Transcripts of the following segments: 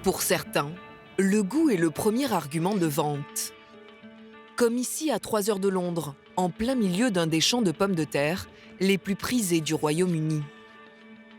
Pour certains, le goût est le premier argument de vente. Comme ici à 3 heures de Londres, en plein milieu d'un des champs de pommes de terre les plus prisés du Royaume-Uni.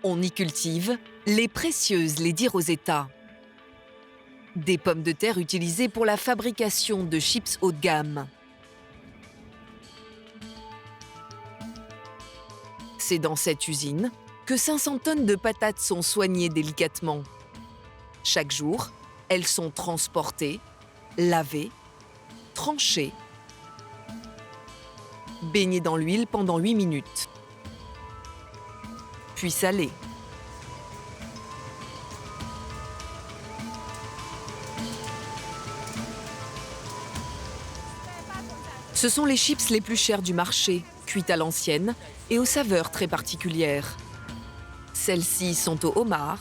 On y cultive les précieuses Lady Rosetta. Des pommes de terre utilisées pour la fabrication de chips haut de gamme. C'est dans cette usine que 500 tonnes de patates sont soignées délicatement. Chaque jour, elles sont transportées, lavées, tranchées, baignées dans l'huile pendant 8 minutes, puis salées. Ce sont les chips les plus chères du marché, cuites à l'ancienne et aux saveurs très particulières. Celles-ci sont au homard,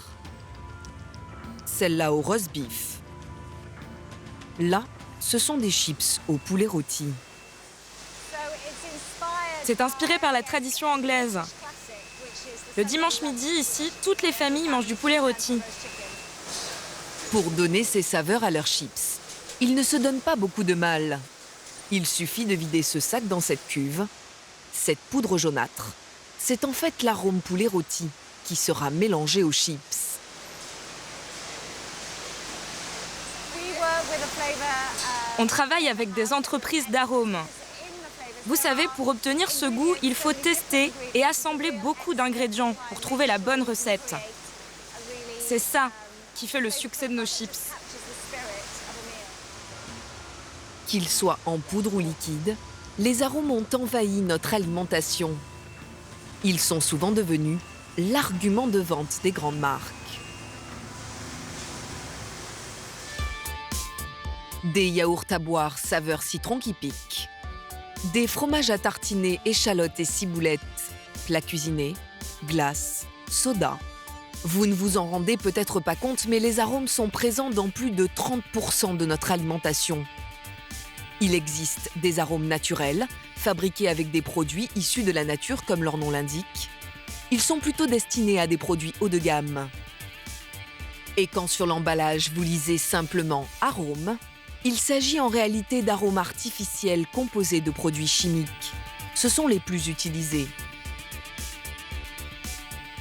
celles-là au roast beef. Là, ce sont des chips au poulet rôti. C'est inspiré par la tradition anglaise. Le dimanche midi, ici, toutes les familles mangent du poulet rôti. Pour donner ces saveurs à leurs chips, ils ne se donnent pas beaucoup de mal. Il suffit de vider ce sac dans cette cuve. Cette poudre jaunâtre, c'est en fait l'arôme poulet rôti qui sera mélangé aux chips. On travaille avec des entreprises d'arômes. Vous savez, pour obtenir ce goût, il faut tester et assembler beaucoup d'ingrédients pour trouver la bonne recette. C'est ça qui fait le succès de nos chips. Qu'ils soient en poudre ou liquide, les arômes ont envahi notre alimentation. Ils sont souvent devenus l'argument de vente des grandes marques. Des yaourts à boire saveur citron qui pique. Des fromages à tartiner échalotes et ciboulettes, plats cuisinés, glaces, soda. Vous ne vous en rendez peut-être pas compte, mais les arômes sont présents dans plus de 30% de notre alimentation. Il existe des arômes naturels, fabriqués avec des produits issus de la nature comme leur nom l'indique. Ils sont plutôt destinés à des produits haut de gamme. Et quand sur l'emballage vous lisez simplement « arôme », il s'agit en réalité d'arômes artificiels composés de produits chimiques. Ce sont les plus utilisés.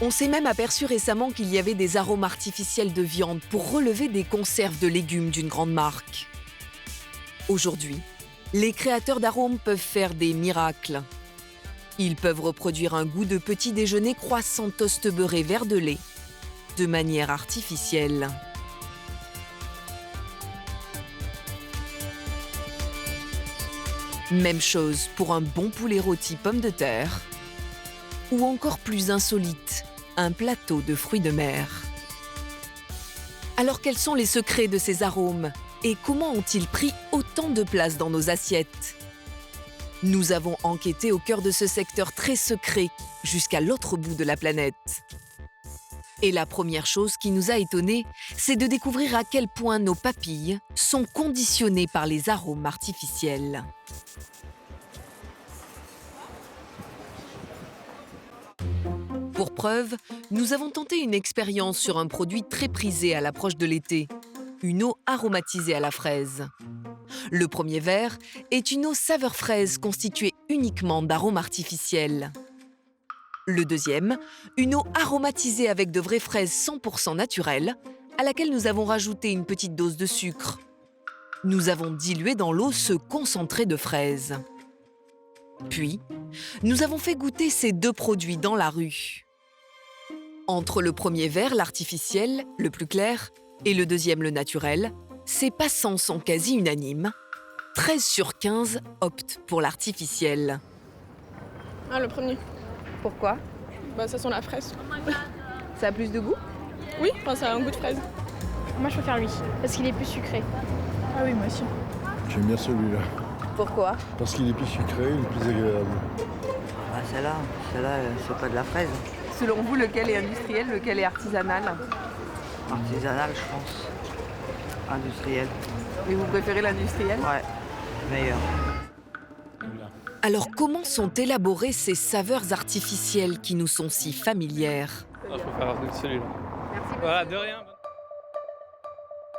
On s'est même aperçu récemment qu'il y avait des arômes artificiels de viande pour relever des conserves de légumes d'une grande marque. Aujourd'hui, les créateurs d'arômes peuvent faire des miracles. Ils peuvent reproduire un goût de petit déjeuner croissant toast beurré vert de lait, de manière artificielle. Même chose pour un bon poulet rôti pomme de terre, ou encore plus insolite, un plateau de fruits de mer. Alors quels sont les secrets de ces arômes ? Et comment ont-ils pris autant de place dans nos assiettes ? Nous avons enquêté au cœur de ce secteur très secret, jusqu'à l'autre bout de la planète. Et la première chose qui nous a étonnés, c'est de découvrir à quel point nos papilles sont conditionnées par les arômes artificiels. Pour preuve, nous avons tenté une expérience sur un produit très prisé à l'approche de l'été. Une eau aromatisée à la fraise. Le premier verre est une eau saveur fraise constituée uniquement d'arômes artificiels. Le deuxième, une eau aromatisée avec de vraies fraises 100% naturelles, à laquelle nous avons rajouté une petite dose de sucre. Nous avons dilué dans l'eau ce concentré de fraises. Puis, nous avons fait goûter ces deux produits dans la rue. Entre le premier verre, l'artificiel, le plus clair, et le deuxième, le naturel, ces passants sont quasi unanimes. 13 sur 15 optent pour l'artificiel. Ah, le premier. Pourquoi ? Ça sent la fraise. Ça a plus de goût ? Oui, ça a un goût de fraise. Moi, je préfère lui, parce qu'il est plus sucré. Ah oui, moi aussi. J'aime bien celui-là. Pourquoi ? Parce qu'il est plus sucré, il est plus agréable. Ah, celle-là, c'est pas de la fraise. Selon vous, lequel est industriel, lequel est artisanal ? Artisanal, je pense. Industriel. Et vous préférez l'industriel ? Ouais, meilleur. Alors comment sont élaborées ces saveurs artificielles qui nous sont si familières ? Je préfère celui-là. Merci. Voilà, de rien.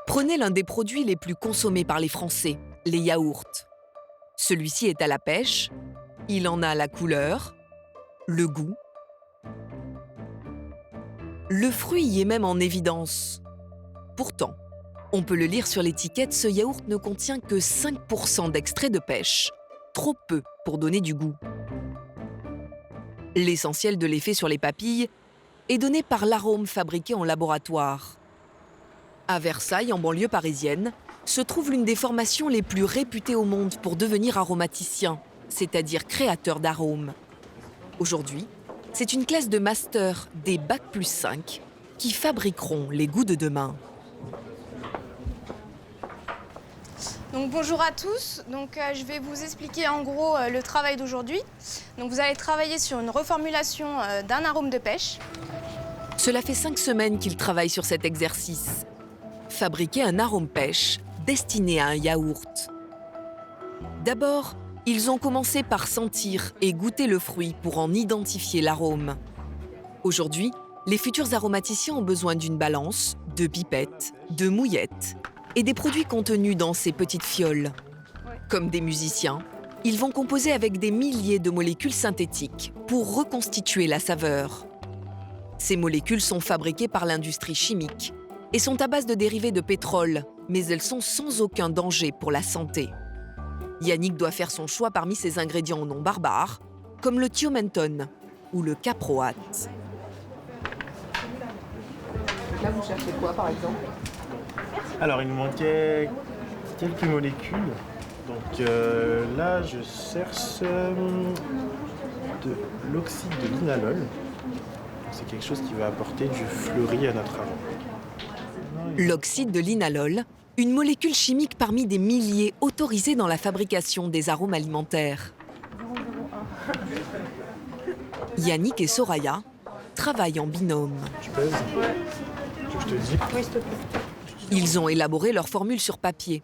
Prenez l'un des produits les plus consommés par les Français, les yaourts. Celui-ci est à la pêche, il en a la couleur, le goût. Le fruit y est même en évidence. Pourtant, on peut le lire sur l'étiquette, ce yaourt ne contient que 5% d'extrait de pêche. Trop peu pour donner du goût. L'essentiel de l'effet sur les papilles est donné par l'arôme fabriqué en laboratoire. À Versailles, en banlieue parisienne, se trouve l'une des formations les plus réputées au monde pour devenir aromaticien, c'est-à-dire créateur d'arômes. Aujourd'hui, c'est une classe de master des Bac+5 qui fabriqueront les goûts de demain. Donc bonjour à tous, je vais vous expliquer en gros le travail d'aujourd'hui. Donc vous allez travailler sur une reformulation d'un arôme de pêche. Cela fait 5 semaines qu'ils travaillent sur cet exercice. Fabriquer un arôme pêche destiné à un yaourt. D'abord, ils ont commencé par sentir et goûter le fruit pour en identifier l'arôme. Aujourd'hui, les futurs aromaticiens ont besoin d'une balance, de pipettes, de mouillettes et des produits contenus dans ces petites fioles. Comme des musiciens, ils vont composer avec des milliers de molécules synthétiques pour reconstituer la saveur. Ces molécules sont fabriquées par l'industrie chimique et sont à base de dérivés de pétrole, mais elles sont sans aucun danger pour la santé. Yannick doit faire son choix parmi ces ingrédients non barbares, comme le thiomentone ou le caproate. Là, vous cherchez quoi, par exemple? Alors, il nous manquait quelques molécules. Donc là, je cherche de l'oxyde de linalol. C'est quelque chose qui va apporter du fleuri à notre arôme. L'oxyde de linalol, une molécule chimique parmi des milliers autorisées dans la fabrication des arômes alimentaires. Yannick et Soraya travaillent en binôme. Tu pèses? Ouais. Je te dis? Oui, s'il te plaît. Ils ont élaboré leur formule sur papier.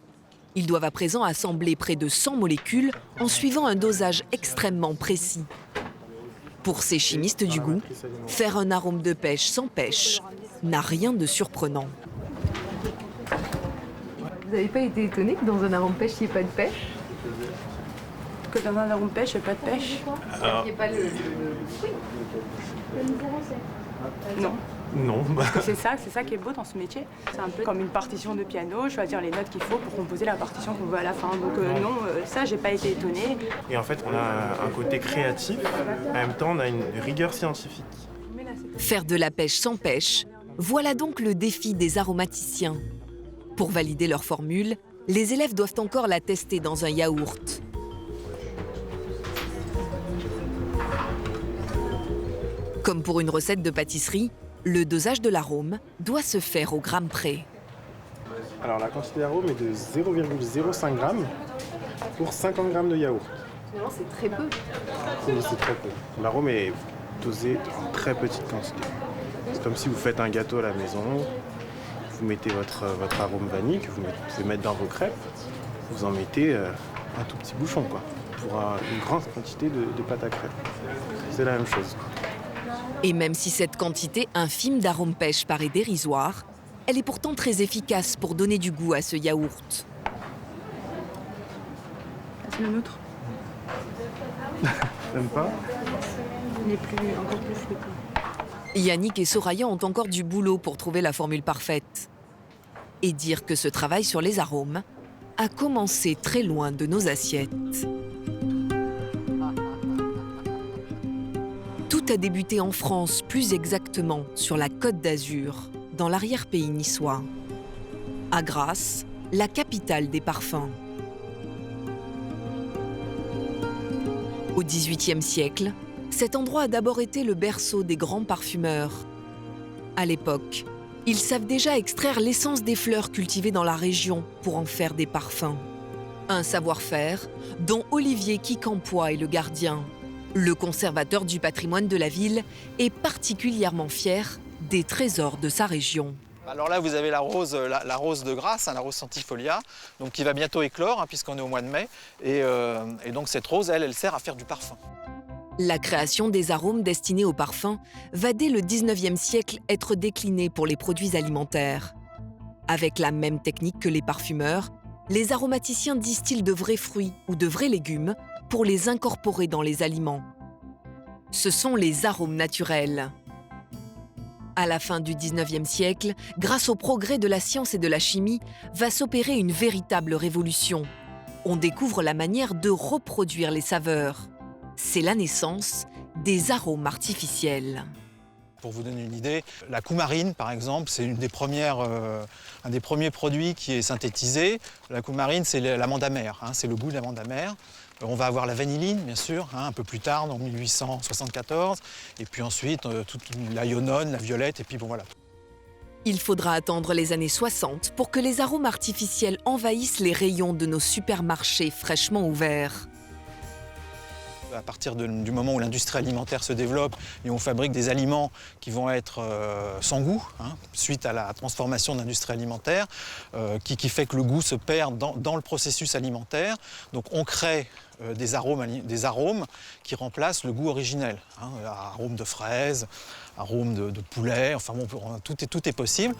Ils doivent à présent assembler près de 100 molécules en suivant un dosage extrêmement précis. Pour ces chimistes du goût, faire un arôme de pêche sans pêche n'a rien de surprenant. Vous n'avez pas été étonné que dans un arôme pêche, il n'y ait pas de pêche? Que dans un arôme pêche, il n'y a pas de pêche? Il n'y ait pas le... Non. Non. C'est ça qui est beau dans ce métier. C'est un peu comme une partition de piano, choisir les notes qu'il faut pour composer la partition qu'on veut à la fin. Donc non, ça, j'ai pas été étonnée. Et en fait, on a un côté créatif, en même temps, on a une rigueur scientifique. Faire de la pêche sans pêche, voilà donc le défi des aromaticiens. Pour valider leur formule, les élèves doivent encore la tester dans un yaourt. Comme pour une recette de pâtisserie, le dosage de l'arôme doit se faire au gramme près. Alors la quantité d'arôme est de 0,05 g pour 50 g de yaourt. Finalement, c'est très peu. Oui, c'est très peu. L'arôme est dosé en très petite quantité. C'est comme si vous faites un gâteau à la maison, vous mettez votre arôme vanille que vous pouvez mettre dans vos crêpes, vous en mettez un tout petit bouchon, quoi, pour une grande quantité de pâte à crêpes. C'est la même chose. Et même si cette quantité infime d'arôme pêche paraît dérisoire, elle est pourtant très efficace pour donner du goût à ce yaourt. C'est le nôtre. Même pas? Il est encore plus fluide. Yannick et Soraya ont encore du boulot pour trouver la formule parfaite. Et dire que ce travail sur les arômes a commencé très loin de nos assiettes. Tout a débuté en France, plus exactement sur la Côte d'Azur, dans l'arrière-pays niçois. À Grasse, la capitale des parfums. Au XVIIIe siècle, cet endroit a d'abord été le berceau des grands parfumeurs. À l'époque, ils savent déjà extraire l'essence des fleurs cultivées dans la région pour en faire des parfums. Un savoir-faire dont Olivier Quincampoix est le gardien. Le conservateur du patrimoine de la ville est particulièrement fier des trésors de sa région. Alors là, vous avez la rose de Grasse, la rose centifolia, donc qui va bientôt éclore, puisqu'on est au mois de mai. Et donc cette rose, elle sert à faire du parfum. La création des arômes destinés au parfum va dès le XIXe siècle être déclinée pour les produits alimentaires. Avec la même technique que les parfumeurs, les aromaticiens distillent de vrais fruits ou de vrais légumes pour les incorporer dans les aliments. Ce sont les arômes naturels. À la fin du 19e siècle, grâce au progrès de la science et de la chimie, va s'opérer une véritable révolution. On découvre la manière de reproduire les saveurs. C'est la naissance des arômes artificiels. Pour vous donner une idée, la coumarine, par exemple, c'est un des premiers produits qui est synthétisé. La coumarine, c'est l'amande amère, c'est le goût de l'amande amère. On va avoir la vanilline, bien sûr, un peu plus tard, en 1874. Et puis ensuite, toute la ionone, la violette, et puis bon, voilà. Il faudra attendre les années 60 pour que les arômes artificiels envahissent les rayons de nos supermarchés fraîchement ouverts. À partir du moment où l'industrie alimentaire se développe et on fabrique des aliments qui vont être sans goût, suite à la transformation de l'industrie alimentaire, qui fait que le goût se perd dans le processus alimentaire. Donc on crée des arômes qui remplacent le goût originel. Arômes de fraises, arômes de poulet, enfin bon, tout est possible.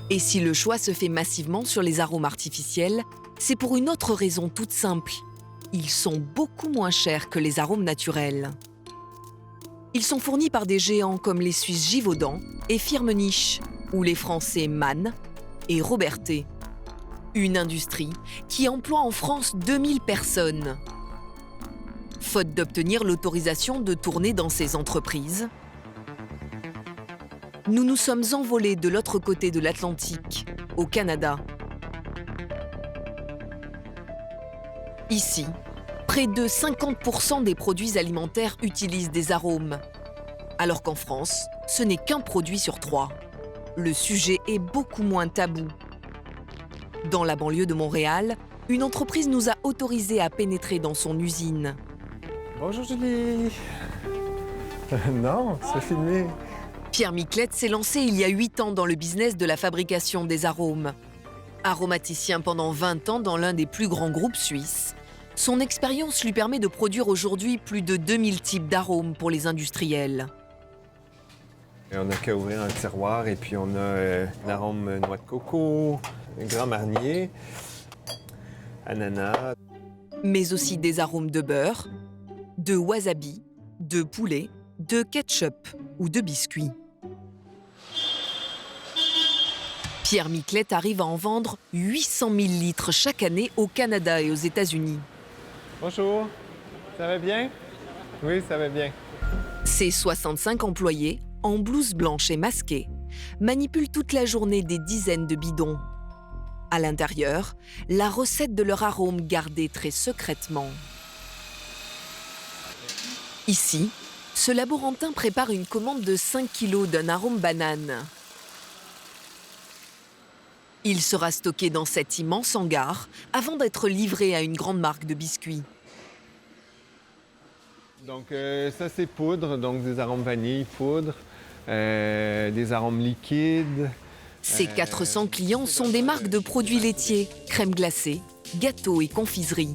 Et si le choix se fait massivement sur les arômes artificiels, c'est pour une autre raison toute simple. Ils sont beaucoup moins chers que les arômes naturels. Ils sont fournis par des géants comme les Suisses Givaudan et Firmenich, ou les Français Mann et Robertet. Une industrie qui emploie en France 2000 personnes. Faute d'obtenir l'autorisation de tourner dans ces entreprises, nous nous sommes envolés de l'autre côté de l'Atlantique, au Canada. Ici, près de 50% des produits alimentaires utilisent des arômes, alors qu'en France, ce n'est qu'un produit sur 3. Le sujet est beaucoup moins tabou. Dans la banlieue de Montréal, une entreprise nous a autorisés à pénétrer dans son usine. Bonjour Julie. Non, c'est filmé. Pierre Miclette s'est lancé il y a 8 ans dans le business de la fabrication des arômes. Aromaticien pendant 20 ans dans l'un des plus grands groupes suisses, son expérience lui permet de produire aujourd'hui plus de 2000 types d'arômes pour les industriels. On n'a qu'à ouvrir un tiroir et puis on a l'arôme noix de coco, Grand Marnier, ananas. Mais aussi des arômes de beurre, de wasabi, de poulet, de ketchup ou de biscuits. Pierre Miclette arrive à en vendre 800 000 litres chaque année au Canada et aux États-Unis. Bonjour, ça va bien? Oui, ça va bien. Ses 65 employés, en blouse blanche et masqués, manipulent toute la journée des dizaines de bidons. À l'intérieur, la recette de leur arôme gardée très secrètement. Ici, ce laborantin prépare une commande de 5 kilos d'un arôme banane. Il sera stocké dans cet immense hangar avant d'être livré à une grande marque de biscuits. Donc ça c'est poudre, donc des arômes vanille, poudre, des arômes liquides. Ces 400 clients sont des marques de produits laitiers, crème glacée, gâteaux et confiseries.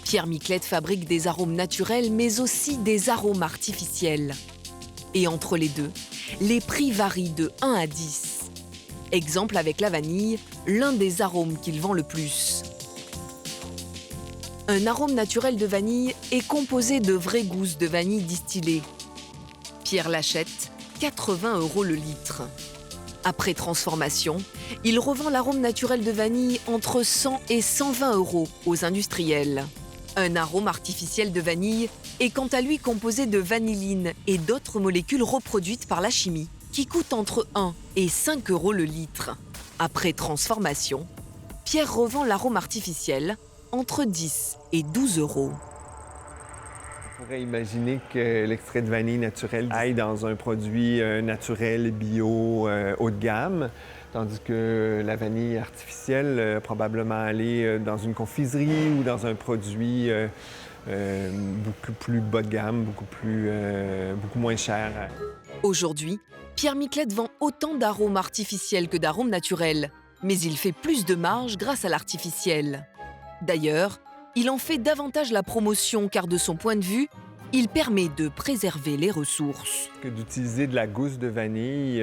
Pierre Miclette fabrique des arômes naturels, mais aussi des arômes artificiels. Et entre les deux, les prix varient de 1 à 10. Exemple avec la vanille, l'un des arômes qu'il vend le plus. Un arôme naturel de vanille est composé de vraies gousses de vanille distillées. Pierre l'achète 80 € le litre. Après transformation, il revend l'arôme naturel de vanille entre 100 et 120 € aux industriels. Un arôme artificiel de vanille est quant à lui composé de vanilline et d'autres molécules reproduites par la chimie, qui coûtent entre 1 et 5 € le litre. Après transformation, Pierre revend l'arôme artificiel entre 10 et 12 €. On pourrait imaginer que l'extrait de vanille naturel aille dans un produit naturel, bio, haut de gamme, tandis que la vanille artificielle probablement aller dans une confiserie ou dans un produit beaucoup plus bas de gamme, beaucoup moins cher. Aujourd'hui, Pierre Miclette vend autant d'arômes artificiels que d'arômes naturels, mais il fait plus de marge grâce à l'artificiel. D'ailleurs, il en fait davantage la promotion car de son point de vue, il permet de préserver les ressources. Que d'utiliser de la gousse de vanille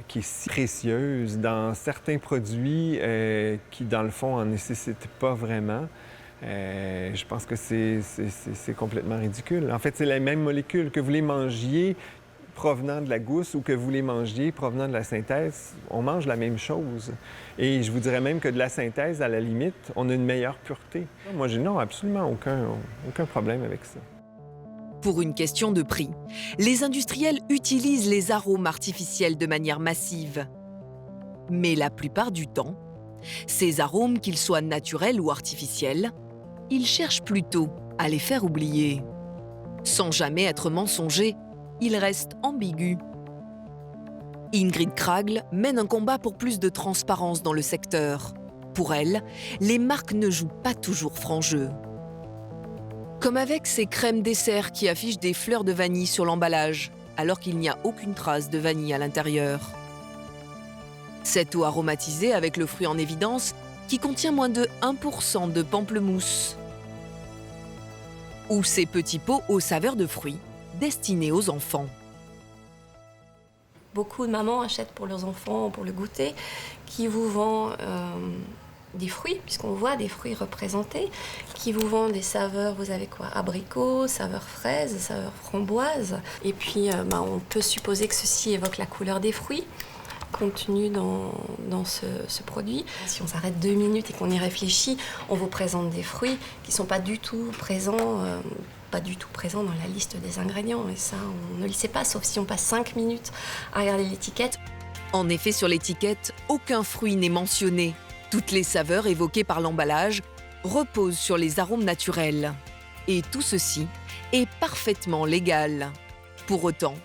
qui est si précieuse dans certains produits qui, dans le fond, en nécessitent pas vraiment. Je pense que c'est complètement ridicule. En fait, c'est la même molécule. Que vous les mangiez provenant de la gousse ou que vous les mangiez provenant de la synthèse, on mange la même chose. Et je vous dirais même que de la synthèse, à la limite, on a une meilleure pureté. Moi, j'ai absolument aucun problème avec ça. Pour une question de prix, les industriels utilisent les arômes artificiels de manière massive. Mais la plupart du temps, ces arômes, qu'ils soient naturels ou artificiels, ils cherchent plutôt à les faire oublier. Sans jamais être mensongers, ils restent ambigus. Ingrid Kragl mène un combat pour plus de transparence dans le secteur. Pour elle, les marques ne jouent pas toujours franc jeu. Comme avec ces crèmes dessert qui affichent des fleurs de vanille sur l'emballage, alors qu'il n'y a aucune trace de vanille à l'intérieur. Cette eau aromatisée avec le fruit en évidence qui contient moins de 1% de pamplemousse. Ou ces petits pots aux saveurs de fruits destinés aux enfants. Beaucoup de mamans achètent pour leurs enfants, pour le goûter, qui vous vend des fruits, puisqu'on voit des fruits représentés, qui vous vend des saveurs, vous avez quoi? Abricot, saveur fraise, saveur framboise. Et puis, on peut supposer que ceci évoque la couleur des fruits contenu dans ce produit. Si on s'arrête 2 minutes et qu'on y réfléchit, on vous présente des fruits qui ne sont pas du tout présents dans la liste des ingrédients. Et ça, on ne le sait pas, sauf si on passe 5 minutes à regarder l'étiquette. En effet, sur l'étiquette, aucun fruit n'est mentionné. Toutes les saveurs évoquées par l'emballage reposent sur les arômes naturels. Et tout ceci est parfaitement légal. Pour autant,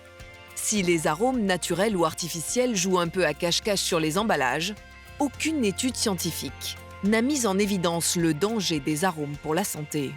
si les arômes naturels ou artificiels jouent un peu à cache-cache sur les emballages, aucune étude scientifique n'a mis en évidence le danger des arômes pour la santé.